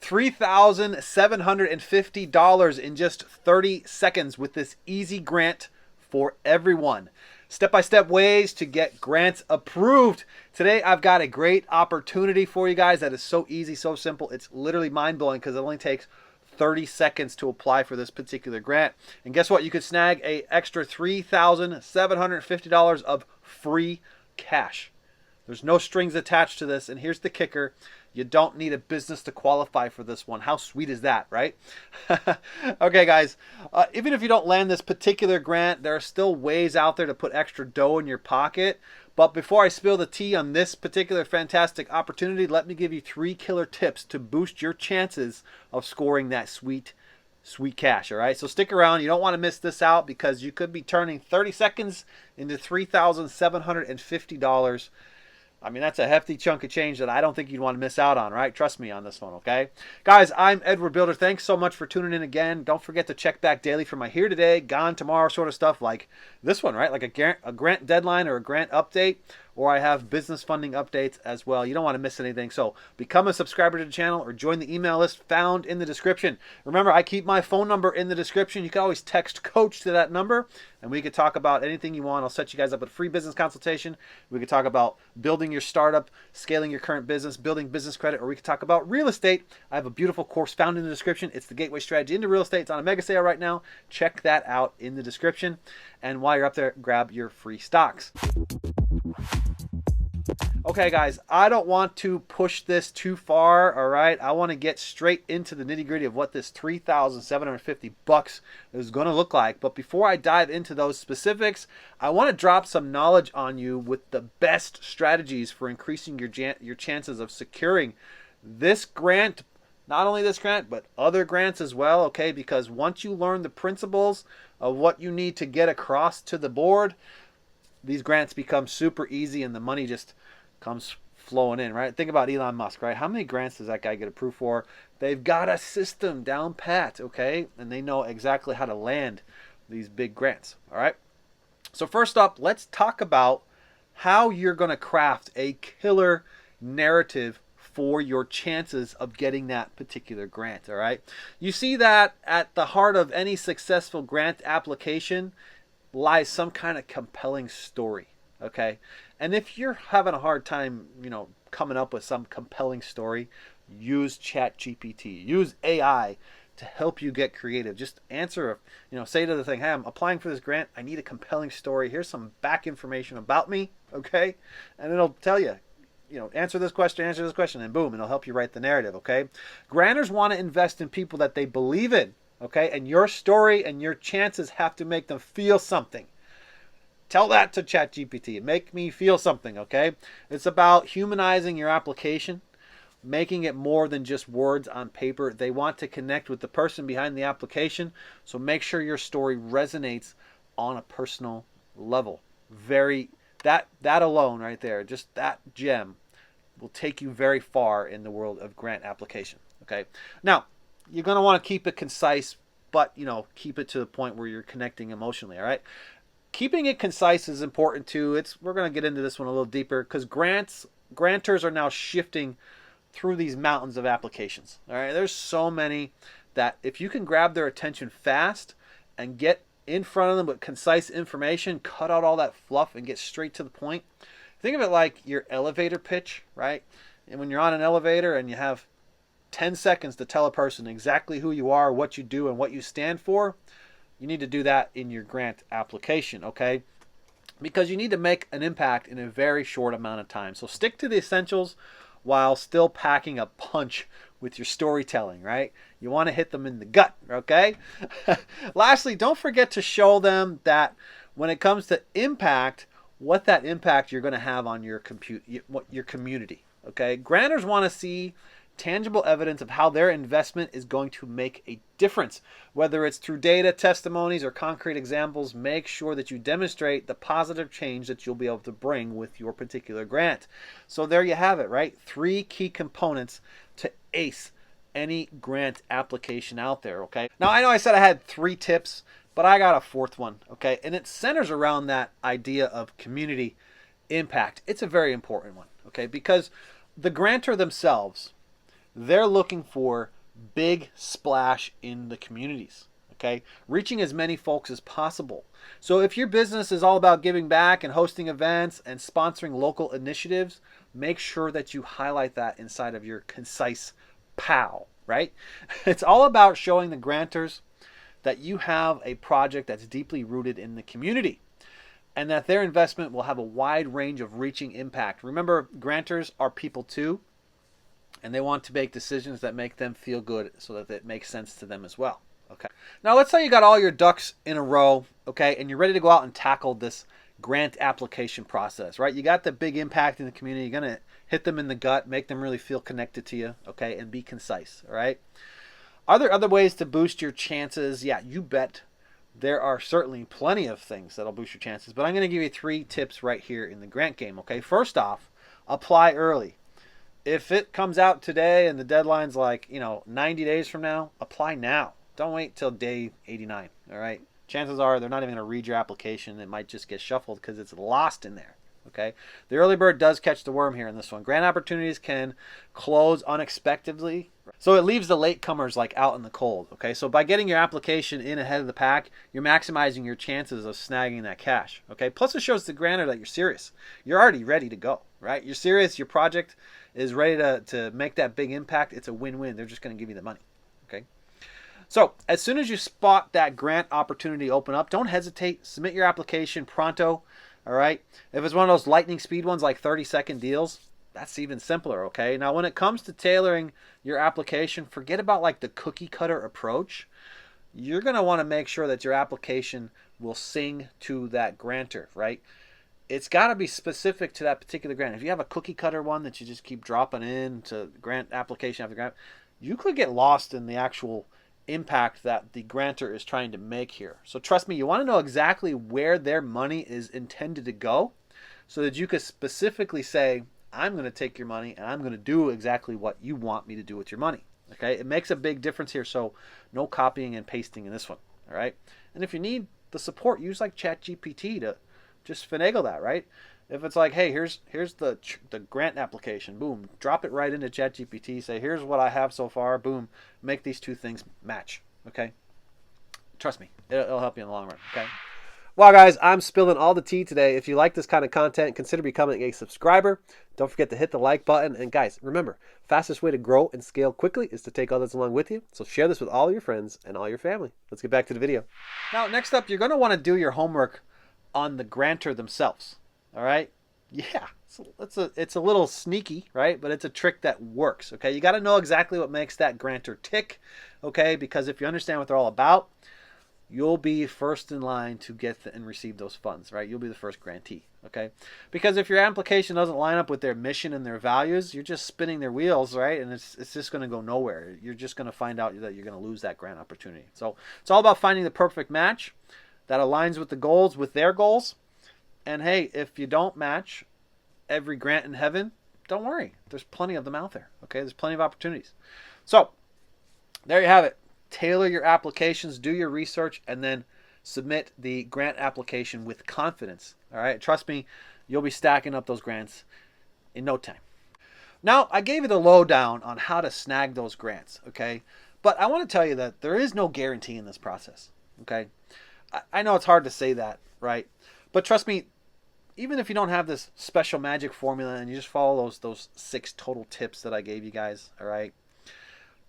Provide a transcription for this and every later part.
$3,750 in just 30 seconds with this easy grant for everyone. Step-by-step ways to get grants approved. Today, I've got a great opportunity for you guys that is so easy, so simple. It's literally mind-blowing because it only takes 30 seconds to apply for this particular grant. And guess what? You could snag an extra $3,750 of free cash. There's no strings attached to this. And here's the kicker. You don't need a business to qualify for this one. How sweet is that, right? Okay, guys, even if you don't land this particular grant, there are still ways out there to put extra dough in your pocket. But before I spill the tea on this particular fantastic opportunity, let me give you 3 killer tips to boost your chances of scoring that sweet cash, all right? So stick around. You don't want to miss this out because you could be turning 30 seconds into $3,750. I mean, that's a hefty chunk of change that I don't think you'd want to miss out on, right? Trust me on this one, okay? Guys, I'm Edward Bilder. Thanks so much for tuning in again. Don't forget to check back daily for my here today, gone tomorrow sort of stuff like this one, right? Like a grant deadline or a grant update, or I have business funding updates as well. You don't want to miss anything. So become a subscriber to the channel or join the email list found in the description. Remember, I keep my phone number in the description. You can always text coach to that number and we could talk about anything you want. I'll set you guys up with a free business consultation. We could talk about building your startup, scaling your current business, building business credit, or we could talk about real estate. I have a beautiful course found in the description. It's the Gateway Strategy into Real Estate. It's on a mega sale right now. Check that out in the description. And while you're up there, grab your free stocks. Okay, guys, I don't want to push this too far, all right? I want to get straight into the nitty-gritty of what this $3,750 is going to look like. But before I dive into those specifics, I want to drop some knowledge on you with the best strategies for increasing your chances of securing this grant. Not only this grant, but other grants as well, okay? Because once you learn the principles of what you need to get across to the board, these grants become super easy and the money just comes flowing in, right? Think about Elon Musk, right? How many grants does that guy get approved for? They've got a system down pat, okay? And they know exactly how to land these big grants, all right? So first up, let's talk about how you're going to craft a killer narrative for your chances of getting that particular grant, all right? You see that at the heart of any successful grant application lies some kind of compelling story, okay? And if you're having a hard time, coming up with some compelling story, use ChatGPT, use AI to help you get creative. Just answer, say to the thing, hey, I'm applying for this grant. I need a compelling story. Here's some back information about me, okay? And it'll tell you, answer this question, and boom, it'll help you write the narrative, okay? Grantors want to invest in people that they believe in, okay? And your story and your chances have to make them feel something. Tell that to ChatGPT. Make me feel something, okay? It's about humanizing your application, making it more than just words on paper. They want to connect with the person behind the application, so make sure your story resonates on a personal level. That alone right there, just that gem will take you very far in the world of grant application, okay? Now, you're going to want to keep it concise, but, keep it to the point where you're connecting emotionally, all right? Keeping it concise is important too. We're going to get into this one a little deeper because grantors are now shifting through these mountains of applications. All right, there's so many that if you can grab their attention fast and get in front of them with concise information, cut out all that fluff and get straight to the point. Think of it like your elevator pitch, right? And when you're on an elevator and you have 10 seconds to tell a person exactly who you are, what you do, and what you stand for, you need to do that in your grant application, okay? Because you need to make an impact in a very short amount of time. So stick to the essentials while still packing a punch with your storytelling, right? You want to hit them in the gut, okay? Lastly, don't forget to show them that when it comes to impact, what that impact you're going to have on your community, okay? Grantors want to see tangible evidence of how their investment is going to make a difference. Whether it's through data, testimonies, or concrete examples, make sure that you demonstrate the positive change that you'll be able to bring with your particular grant. So there you have it, right? 3 key components to ace any grant application out there, okay? Now, I know I said I had 3 tips, but I got a 4th one, okay? And it centers around that idea of community impact. It's a very important one, okay? Because the grantor themselves, they're looking for big splash in the communities. Okay, reaching as many folks as possible. So if your business is all about giving back and hosting events and sponsoring local initiatives, make sure that you highlight that inside of your concise POW, right? It's all about showing the grantors that you have a project that's deeply rooted in the community and that their investment will have a wide range of reaching impact. Remember, grantors are people too, and they want to make decisions that make them feel good so that it makes sense to them as well. Okay. Now let's say you got all your ducks in a row, okay, and you're ready to go out and tackle this grant application process, right? You got the big impact in the community. You're going to hit them in the gut, make them really feel connected to you, okay, and be concise, all right? Are there other ways to boost your chances? Yeah, you bet. There are certainly plenty of things that'll boost your chances, but I'm going to give you 3 tips right here in the grant game, okay? First off, apply early. If it comes out today and the deadline's like, 90 days from now, apply now. Don't wait till day 89, all right? Chances are they're not even going to read your application. It might just get shuffled because it's lost in there, okay? The early bird does catch the worm here in this one. Grant opportunities can close unexpectedly, so it leaves the latecomers like out in the cold, okay? So by getting your application in ahead of the pack, you're maximizing your chances of snagging that cash, okay? Plus it shows the grantor that you're serious. You're already ready to go, right? You're serious. Your project is ready to make that big impact. It's a win-win. They're just going to give you the money, okay? So as soon as you spot that grant opportunity open up, don't hesitate. Submit your application pronto, all right? If it's one of those lightning speed ones like 30-second deals, that's even simpler, okay? Now, when it comes to tailoring your application, forget about like the cookie cutter approach. You're going to want to make sure that your application will sing to that grantor, right? It's got to be specific to that particular grant. If you have a cookie cutter one that you just keep dropping in to grant application after grant, you could get lost in the actual impact that the grantor is trying to make here. So trust me, you want to know exactly where their money is intended to go so that you can specifically say, I'm going to take your money and I'm going to do exactly what you want me to do with your money. Okay, it makes a big difference here, so no copying and pasting in this one. All right, and if you need the support, use like ChatGPT to just finagle that, right? If it's like, hey, here's the grant application, boom, drop it right into ChatGPT, say, here's what I have so far, boom, make these 2 things match, okay? Trust me, it'll help you in the long run, okay? Well, guys, I'm spilling all the tea today. If you like this kind of content, consider becoming a subscriber. Don't forget to hit the like button. And guys, remember, fastest way to grow and scale quickly is to take others along with you. So share this with all your friends and all your family. Let's get back to the video. Now, next up, you're going to want to do your homework on the grantor themselves. All right? Yeah, it's a little sneaky, right? But it's a trick that works, okay? You got to know exactly what makes that grantor tick, okay? Because if you understand what they're all about, you'll be first in line to get and receive those funds, right? You'll be the first grantee, okay? Because if your application doesn't line up with their mission and their values, you're just spinning their wheels, right? And it's just going to go nowhere. You're just going to find out that you're going to lose that grant opportunity. So it's all about finding the perfect match that aligns with the goals, with their goals. And hey, if you don't match every grant in heaven, don't worry. There's plenty of them out there, okay? There's plenty of opportunities. So there you have it. Tailor your applications, do your research, and then submit the grant application with confidence. All right, trust me, you'll be stacking up those grants in no time. Now, I gave you the lowdown on how to snag those grants, okay? But I want to tell you that there is no guarantee in this process, okay? I know it's hard to say that, right? But trust me, even if you don't have this special magic formula and you just follow those 6 total tips that I gave you guys, all right?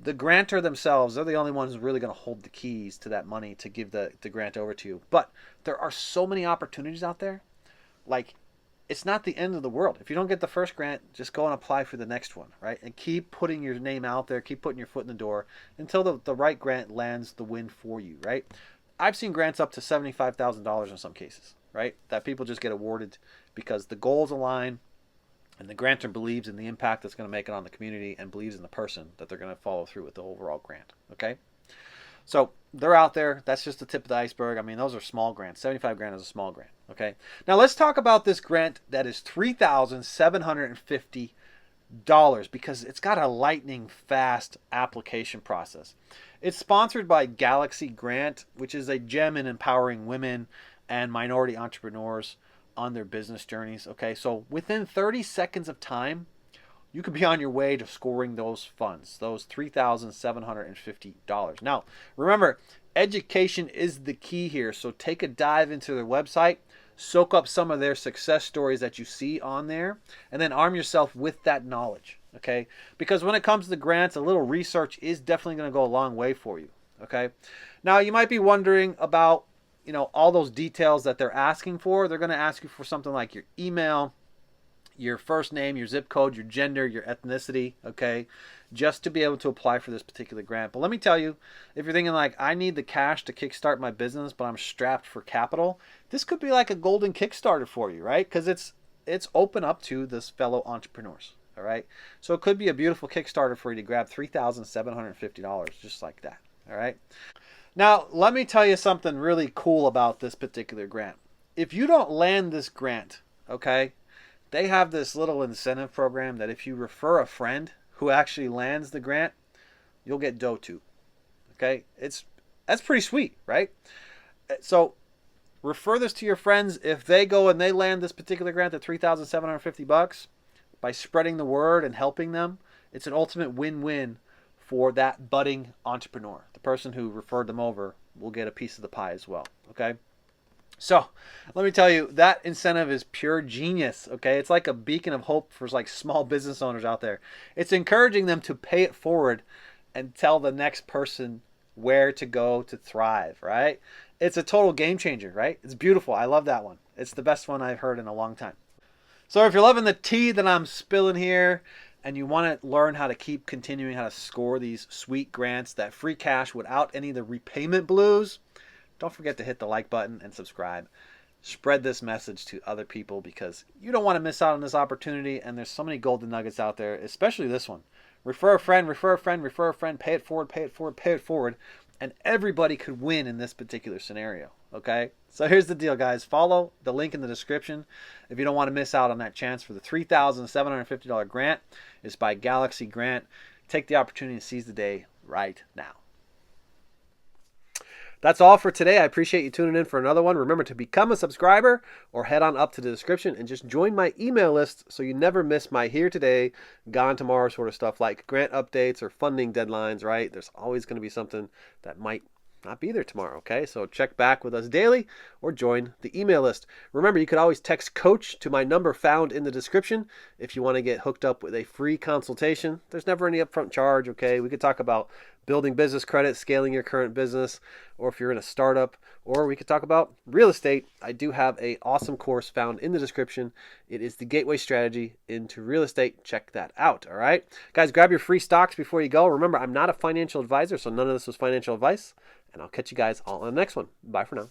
The grantor themselves, they're the only ones really going to hold the keys to that money to give the grant over to you. But there are so many opportunities out there. Like, it's not the end of the world. If you don't get the first grant, just go and apply for the next one, right? And keep putting your name out there, keep putting your foot in the door until the right grant lands the win for you, right? I've seen grants up to $75,000 in some cases, right? That people just get awarded because the goals align, and the grantor believes in the impact that's going to make it on the community and believes in the person that they're going to follow through with the overall grant, okay? So they're out there. That's just the tip of the iceberg. I mean, those are small grants. 75 grand is a small grant, okay? Now let's talk about this grant that is $3,750 because it's got a lightning fast application process. It's sponsored by Galaxy Grant, which is a gem in empowering women and minority entrepreneurs on their business journeys, okay? So within 30 seconds of time, you could be on your way to scoring those funds, those $3,750. Now, remember, education is the key here. So take a dive into their website, soak up some of their success stories that you see on there, and then arm yourself with that knowledge, okay? Because when it comes to the grants, a little research is definitely going to go a long way for you, okay? Now, you might be wondering about, all those details that they're asking for. They're going to ask you for something like your email, your first name, your zip code, your gender, your ethnicity, okay, just to be able to apply for this particular grant. But let me tell you, if you're thinking like, I need the cash to kickstart my business, but I'm strapped for capital, this could be like a golden Kickstarter for you, right? Because it's open up to this fellow entrepreneurs, all right? So it could be a beautiful Kickstarter for you to grab $3,750 just like that, all right? Now, let me tell you something really cool about this particular grant. If you don't land this grant, okay, they have this little incentive program that if you refer a friend who actually lands the grant, you'll get dough too. Okay? That's pretty sweet, right? So refer this to your friends. If they go and they land this particular grant at $3,750 by spreading the word and helping them, it's an ultimate win-win for that budding entrepreneur. The person who referred them over will get a piece of the pie as well. Okay? So let me tell you, that incentive is pure genius, okay? It's like a beacon of hope for like small business owners out there. It's encouraging them to pay it forward and tell the next person where to go to thrive, right? It's a total game changer, right? It's beautiful. I love that one. It's the best one I've heard in a long time. So if you're loving the tea that I'm spilling here and you want to learn how to keep continuing how to score these sweet grants, that free cash without any of the repayment blues, don't forget to hit the like button and subscribe. Spread this message to other people because you don't want to miss out on this opportunity. And there's so many golden nuggets out there, especially this one. Refer a friend, refer a friend, refer a friend, pay it forward, pay it forward, pay it forward. And everybody could win in this particular scenario. Okay? So here's the deal, guys. Follow the link in the description if you don't want to miss out on that chance for the $3,750 grant. It's by Galaxy Grant. Take the opportunity to seize the day right now. That's all for today. I appreciate you tuning in for another one. Remember to become a subscriber or head on up to the description and just join my email list so you never miss my here today, gone tomorrow sort of stuff like grant updates or funding deadlines, right? There's always going to be something that might not be there tomorrow, okay? So check back with us daily or join the email list. Remember, you could always text coach to my number found in the description if you want to get hooked up with a free consultation. There's never any upfront charge, okay? We could talk about building business credit, scaling your current business, or if you're in a startup, or we could talk about real estate. I do have an awesome course found in the description. It is the gateway strategy into real estate. Check that out, all right? Guys, grab your free stocks before you go. Remember, I'm not a financial advisor, so none of this was financial advice. And I'll catch you guys all on the next one. Bye for now.